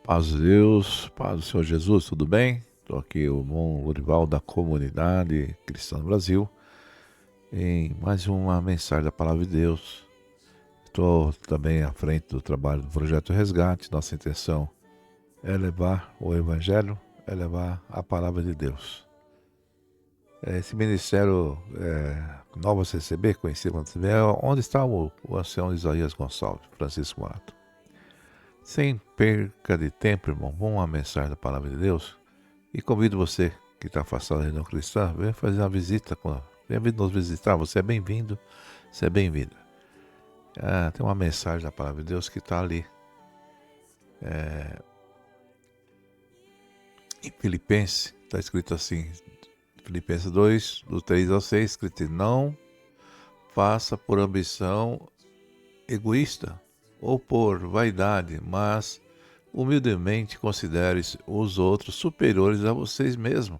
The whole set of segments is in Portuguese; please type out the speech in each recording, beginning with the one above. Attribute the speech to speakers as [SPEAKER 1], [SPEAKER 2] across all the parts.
[SPEAKER 1] Paz de Deus, paz do Senhor Jesus, tudo bem? Estou aqui, o irmão Lorival da Comunidade Cristã do Brasil, em mais uma mensagem da Palavra de Deus. Estou também à frente do trabalho do Projeto Resgate. Nossa intenção é levar o Evangelho, é levar a Palavra de Deus. Esse ministério Nova CCB, conhecido como CCB, é onde está o ancião Isaías Gonçalves, Francisco Morato. Sem perca de tempo, irmão, vamos à mensagem da Palavra de Deus. E convido você que está afastado da religião cristã, venha fazer uma visita, venha nos visitar, você é bem-vindo, você é bem-vinda. Tem uma mensagem da Palavra de Deus que está ali em Filipenses, está escrito assim, Filipenses 2, do 3 ao 6, escrito: não faça por ambição egoísta ou por vaidade, mas humildemente considere os outros superiores a vocês mesmos.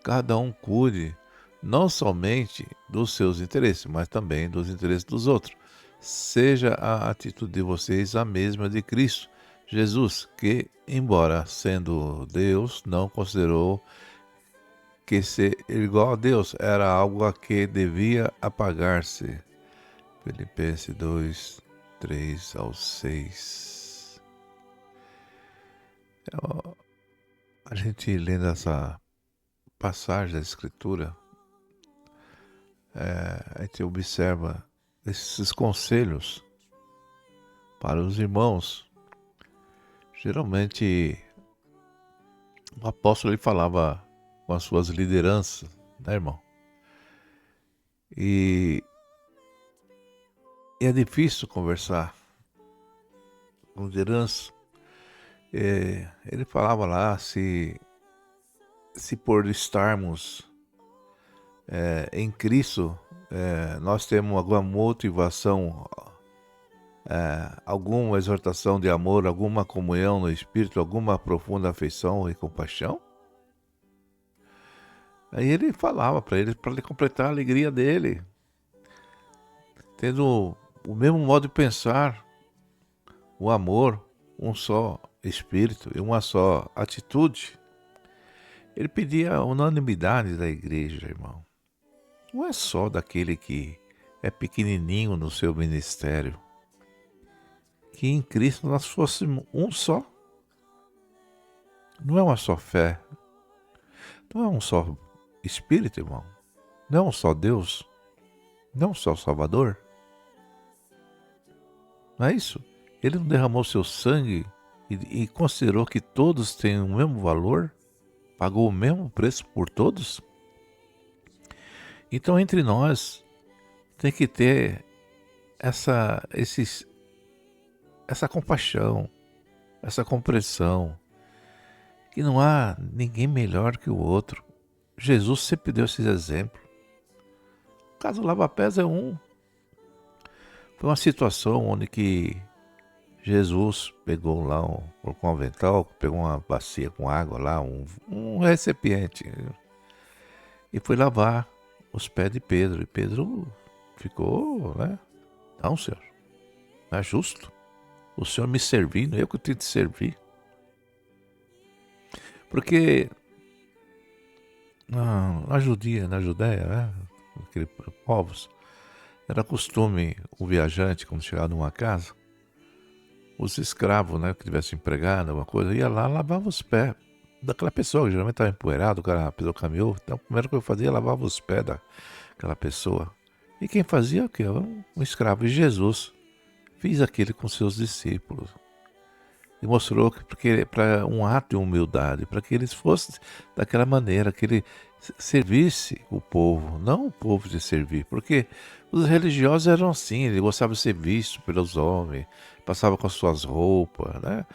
[SPEAKER 1] Cada um cuide não somente dos seus interesses, mas também dos interesses dos outros. Seja a atitude de vocês a mesma de Cristo Jesus, que, embora sendo Deus, não considerou que ser igual a Deus era algo a que devia apagar-se. Filipenses 2, 3 ao 6. A gente lendo essa passagem da Escritura, a gente observa esses conselhos para os irmãos. Geralmente, o apóstolo ele falava com as suas lideranças, né, irmão? E é difícil conversar com liderança. Ele falava lá se por estarmos em Cristo, nós temos alguma motivação, alguma exortação de amor, alguma comunhão no Espírito, alguma profunda afeição e compaixão. Aí ele falava para ele completar a alegria dele, tendo o mesmo modo de pensar, o amor, um só Espírito e uma só atitude. Ele pedia a unanimidade da igreja, irmão. Não é só daquele que é pequenininho no seu ministério. Que em Cristo nós fôssemos um só. Não é uma só fé. Não é um só Espírito, irmão. Não é um só Deus. Não é um só Salvador. Não é isso? Ele não derramou seu sangue e considerou que todos têm o mesmo valor? Pagou o mesmo preço por todos? Então, entre nós, tem que ter essa compaixão, essa compreensão, que não há ninguém melhor que o outro. Jesus sempre deu esses exemplos. O caso lava-pés é um. Foi uma situação onde que Jesus pegou lá, colocou um avental, pegou uma bacia com água lá, um recipiente, e foi lavar os pés de Pedro. E Pedro ficou, né? Não, Senhor, não é justo. O Senhor me servindo, eu que tenho que te servir. Porque na Judéia, né? Aqueles povos, era costume o viajante, quando chegava numa casa, os escravos, né, que tivesse empregado, alguma coisa, ia lá, lavava os pés daquela pessoa, que geralmente estava empoeirado, a pessoa caminhou, então a primeira coisa que eu fazia, lavava os pés daquela pessoa. E quem fazia o quê? Um escravo. E Jesus fez aquilo com seus discípulos. E mostrou que para um ato de humildade, para que eles fossem daquela maneira, que ele servisse o povo, não o povo de servir, porque os religiosos eram assim, ele gostava de ser visto pelos homens, passava com as suas roupas, né,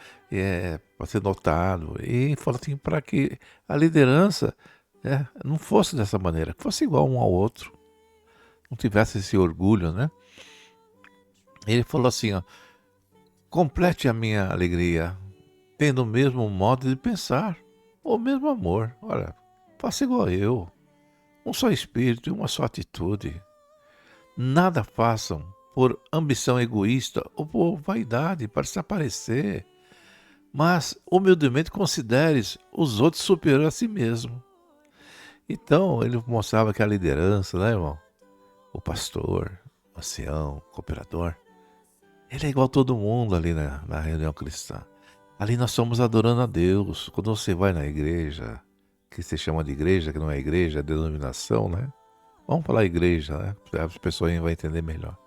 [SPEAKER 1] para ser notado, e falou assim, para que a liderança não fosse dessa maneira, que fosse igual um ao outro, não tivesse esse orgulho, né. Ele falou assim, ó: complete a minha alegria, tendo o mesmo modo de pensar, o mesmo amor. Olha, faça igual eu, um só espírito e uma só atitude. Nada façam por ambição egoísta ou por vaidade, para se aparecer. mas humildemente consideres os outros superior a si mesmo. Então, ele mostrava que a liderança, né, irmão? O pastor, o ancião, o cooperador, ele é igual a todo mundo ali na reunião cristã. Ali nós estamos adorando a Deus. Quando você vai na igreja, que se chama de igreja, que não é igreja, é denominação, né? Vamos falar igreja, né? As pessoas vão entender melhor.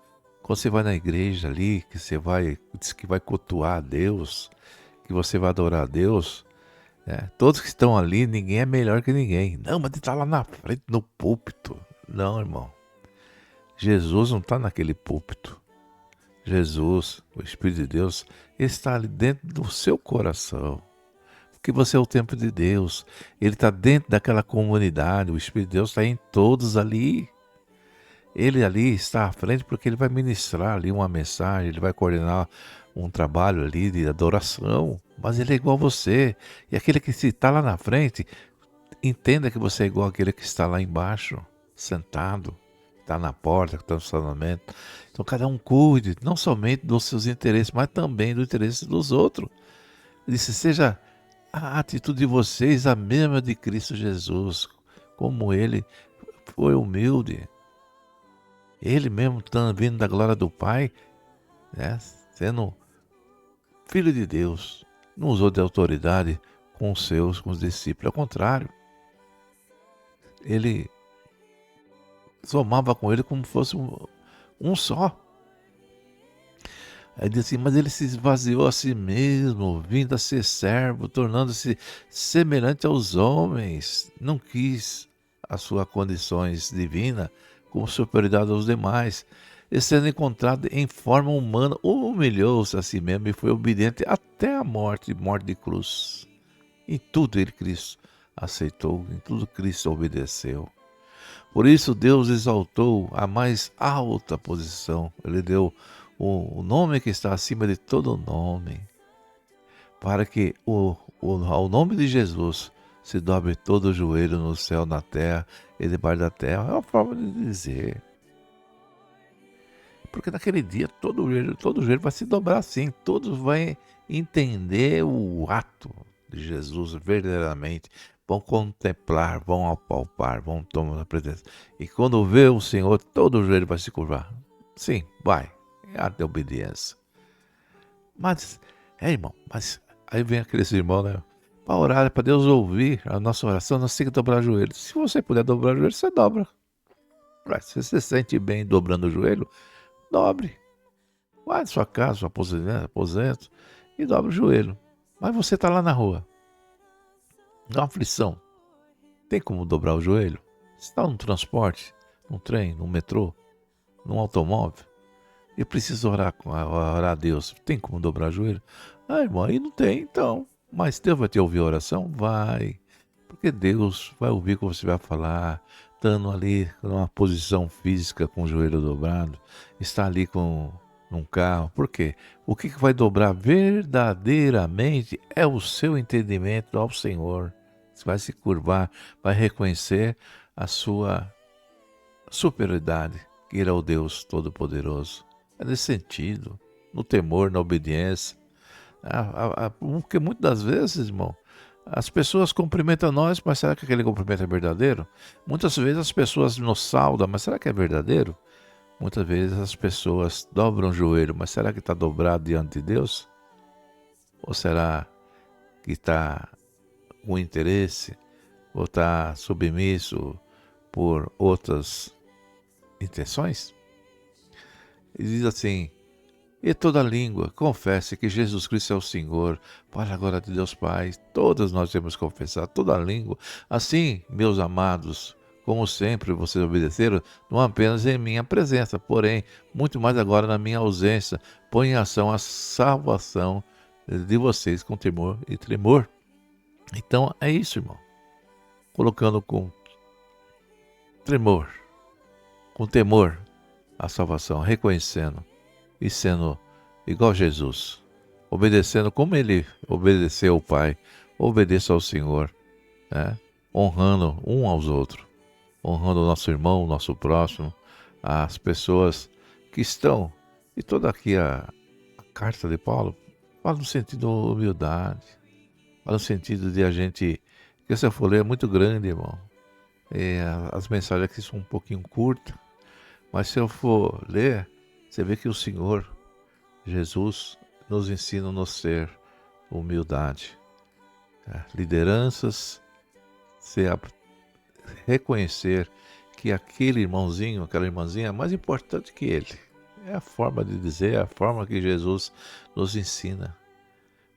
[SPEAKER 1] Quando você vai na igreja ali, que você vai, diz que vai cultuar a Deus, que você vai adorar a Deus, né? Todos que estão ali, ninguém é melhor que ninguém. Não, mas ele está lá na frente, no púlpito. Não, irmão. Jesus não está naquele púlpito. Jesus, o Espírito de Deus, está ali dentro do seu coração. Porque você é o templo de Deus. Ele está dentro daquela comunidade. O Espírito de Deus está em todos ali. Ele ali está à frente porque ele vai ministrar ali uma mensagem, ele vai coordenar um trabalho ali de adoração. Mas ele é igual a você. E aquele que está lá na frente, entenda que você é igual àquele que está lá embaixo, sentado, está na porta, está no estacionamento. Então cada um cuide, não somente dos seus interesses, mas também do interesse dos outros. Ele disse, seja a atitude de vocês a mesma de Cristo Jesus, como ele foi humilde. Ele mesmo estando vindo da glória do Pai, né, sendo filho de Deus, não usou de autoridade com os discípulos. Ao contrário, ele somava com ele como fosse um só. Aí diz assim, mas ele se esvaziou a si mesmo, vindo a ser servo, tornando-se semelhante aos homens. Não quis as suas condições divinas como superioridade aos demais. E sendo encontrado em forma humana, humilhou-se a si mesmo e foi obediente até a morte, morte de cruz. Em tudo ele, Cristo, aceitou, em tudo Cristo obedeceu. Por isso Deus exaltou a mais alta posição. Ele deu o nome que está acima de todo nome, para que ao nome de Jesus se dobre todo o joelho no céu, na terra e debaixo da terra. É uma forma de dizer. Porque naquele dia todo joelho vai se dobrar assim, todos vão entender o ato de Jesus verdadeiramente, vão contemplar, vão apalpar, vão tomar a presença. E quando vê o Senhor, todo joelho vai se curvar. Sim, vai. É ato de obediência. Mas, irmão, mas aí vem aqueles irmãos, né? Para orar, para Deus ouvir a nossa oração, nós temos que dobrar o joelho. Se você puder dobrar o joelho, você dobra. Se você se sente bem dobrando o joelho, dobre. Vai na sua casa, seu aposento e dobra o joelho. Mas você está lá na rua, dá uma aflição. Tem como dobrar o joelho? Você está num transporte, num trem, num metrô, num automóvel. Eu preciso orar a Deus. Tem como dobrar o joelho? Ah, irmão, aí não tem, então. Mas Deus vai te ouvir a oração? Vai. Porque Deus vai ouvir o que você vai falar, estando ali numa posição física com o joelho dobrado, está ali num carro. Por quê? O que vai dobrar verdadeiramente é o seu entendimento ao Senhor. Você vai se curvar, vai reconhecer a sua superioridade, que Ele é o Deus Todo-Poderoso. É nesse sentido, no temor, na obediência. Porque muitas das vezes, irmão, as pessoas cumprimentam nós, mas será que aquele cumprimento é verdadeiro? Muitas vezes as pessoas nos saudam, mas será que é verdadeiro? Muitas vezes as pessoas dobram o joelho, mas será que está dobrado diante de Deus? Ou será que está com interesse? Ou está submisso por outras intenções? E diz assim, e toda língua confesse que Jesus Cristo é o Senhor, para a glória de Deus Pai. Todas nós temos que confessar, toda língua. Assim, meus amados, como sempre vocês obedeceram, não apenas em minha presença, porém, muito mais agora na minha ausência, põe em ação a salvação de vocês com temor e tremor. Então, é isso, irmão. Colocando com tremor, com temor, a salvação, reconhecendo e sendo igual a Jesus, obedecendo como ele obedeceu ao Pai, obedeça ao Senhor, né? Honrando um aos outros, honrando o nosso irmão, o nosso próximo, as pessoas que estão, e toda aqui a carta de Paulo Fala no sentido de humildade. Fala no sentido de a gente... Porque essa folha é muito grande, irmão. As mensagens aqui são um pouquinho curtas. Mas se eu for ler, você vê que o Senhor Jesus nos ensina no ser humildade. Lideranças, reconhecer que aquele irmãozinho, aquela irmãzinha é mais importante que ele. É a forma de dizer, é a forma que Jesus nos ensina.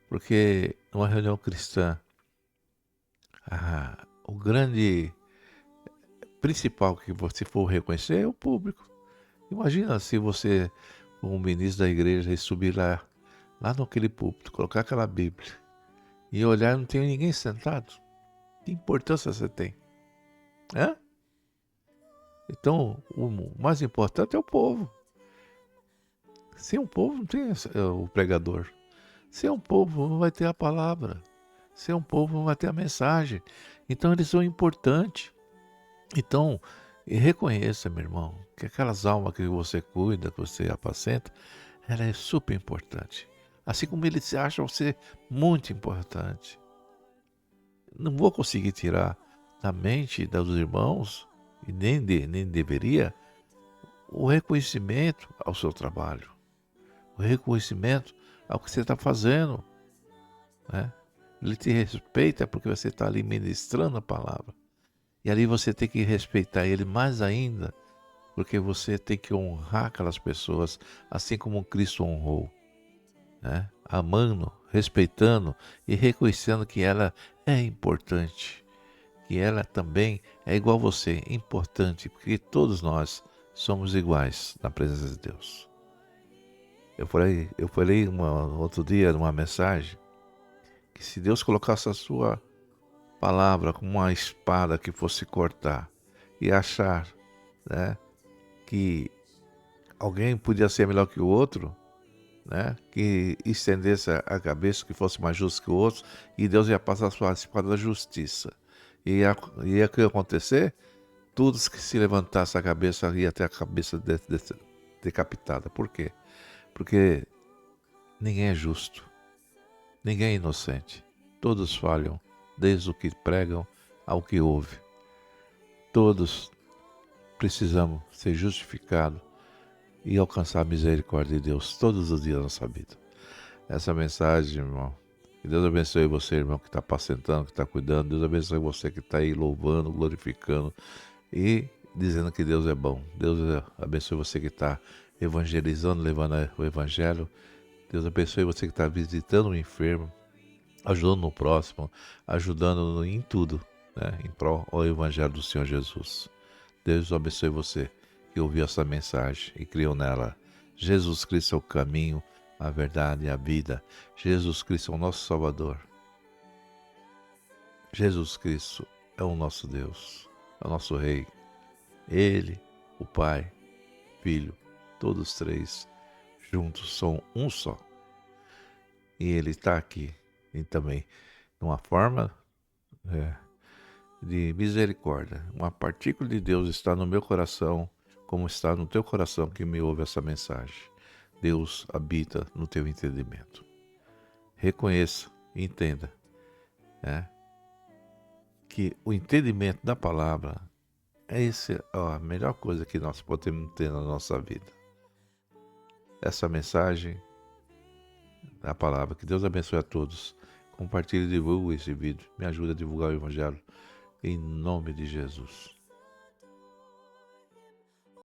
[SPEAKER 1] Porque numa reunião cristã, o grande principal que você for reconhecer é o público. Imagina se você, um ministro da igreja, e subir lá naquele púlpito, colocar aquela Bíblia e olhar e não tem ninguém sentado. Que importância você tem? Então, o mais importante é o povo. Sem o povo não tem o pregador. Sem o povo não vai ter a palavra. Sem o povo não vai ter a mensagem. Então eles são importantes. Então, reconheça, meu irmão, que aquelas almas que você cuida, que você apacenta, ela é super importante. Assim como eles acham você muito importante. Não vou conseguir tirar da mente dos irmãos, e nem deveria, o reconhecimento ao seu trabalho. O reconhecimento ao que você está fazendo. Né? Ele te respeita porque você está ali ministrando a palavra. E ali você tem que respeitar ele mais ainda, porque você tem que honrar aquelas pessoas, assim como Cristo honrou. Né? Amando, respeitando e reconhecendo que ela é importante. Que ela também é igual a você, importante, porque todos nós somos iguais na presença de Deus. Eu falei outro dia numa mensagem que se Deus colocasse a sua palavra como uma espada que fosse cortar e achar, né, que alguém podia ser melhor que o outro, né, que estendesse a cabeça, que fosse mais justo que o outro, e Deus ia passar a sua espada da justiça. E ia que acontecer? Todos que se levantasse a cabeça ia ter a cabeça decapitada. Por quê? Porque ninguém é justo. Ninguém é inocente. Todos falham, desde o que pregam ao que ouve. Todos precisamos ser justificados e alcançar a misericórdia de Deus todos os dias da nossa vida. Essa mensagem, irmão, que Deus abençoe você, irmão, que está apacentando, que está cuidando. Deus abençoe você que está aí louvando, glorificando e dizendo que Deus é bom. Deus abençoe você que está evangelizando, levando o evangelho. Deus abençoe você que está visitando o enfermo, ajudando no próximo, ajudando em tudo, né, em prol ao evangelho do Senhor Jesus. Deus abençoe você que ouviu essa mensagem e criou nela. Jesus Cristo é o caminho, a verdade e a vida. Jesus Cristo é o nosso Salvador. Jesus Cristo é o nosso Deus, é o nosso Rei. Ele, o Pai, Filho, todos três juntos são um só. E Ele está aqui e também numa forma de misericórdia. Uma partícula de Deus está no meu coração, como está no teu coração que me ouve essa mensagem. Deus habita no teu entendimento. Reconheça e entenda, né, que o entendimento da palavra é a melhor coisa que nós podemos ter na nossa vida. Essa mensagem da palavra, que Deus abençoe a todos. Compartilhe e divulgue esse vídeo. Me ajuda a divulgar o Evangelho. Em nome de Jesus.